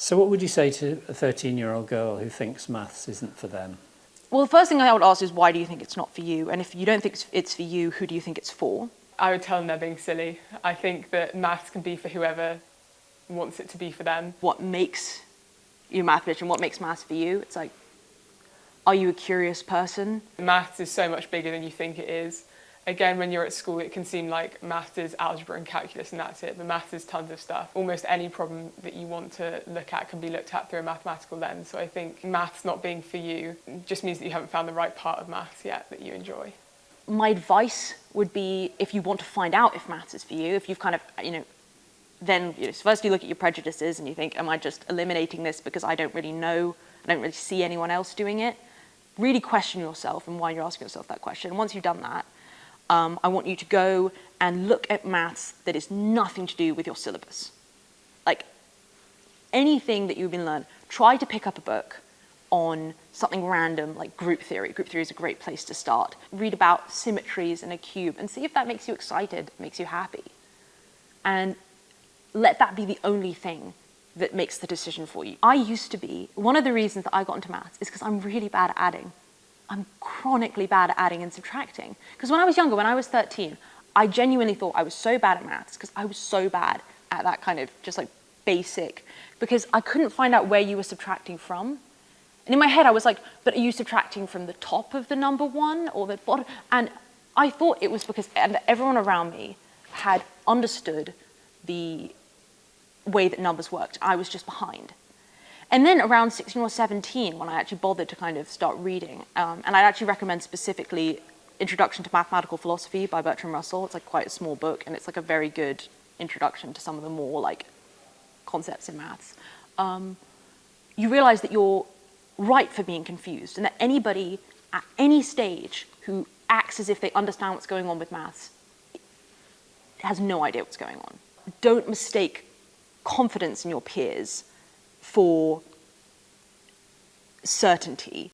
So what would you say to a 13-year-old girl who thinks maths isn't for them? Well, the first thing I would ask is, why do you think it's not for you? And if you don't think it's for you, who do you think it's for? I would tell them they're being silly. I think that maths can be for whoever wants it to be for them. What makes you a mathematician? What makes maths for you? It's like, are you a curious person? Maths is so much bigger than you think it is. Again, when you're at school, it can seem like maths is algebra and calculus and that's it, but maths is tons of stuff. Almost any problem that you want to look at can be looked at through a mathematical lens. So I think maths not being for you just means that you haven't found the right part of maths yet that you enjoy. My advice would be, if you want to find out if maths is for you, if you've kind of, then first you look at your prejudices and you think, am I just eliminating this because I don't really know, I don't really see anyone else doing it? Really question yourself and why you're asking yourself that question. And once you've done that, I want you to go and look at maths that is nothing to do with your syllabus. Like anything that you've been learning, try to pick up a book on something random like group theory. Group theory is a great place to start. Read about symmetries in a cube and see if that makes you excited, makes you happy. And let that be the only thing that makes the decision for you. I used to be, one of the reasons that I got into maths is because I'm really bad at adding. I'm chronically bad at adding and subtracting. Because when I was younger, when I was 13, I genuinely thought I was so bad at maths because I was so bad at that kind of just like basic, because I couldn't find out where you were subtracting from. And in my head, I was like, but are you subtracting from the top of the number one or the bottom? And I thought it was because everyone around me had understood the way that numbers worked. I was just behind. And then around 16 or 17, when I actually bothered to kind of start reading, and I'd actually recommend specifically Introduction to Mathematical Philosophy by Bertrand Russell. It's like quite a small book, and it's like a very good introduction to some of the more like concepts in maths. You realize that you're right for being confused, and that anybody at any stage who acts as if they understand what's going on with maths has no idea what's going on. Don't mistake confidence in your peers for certainty.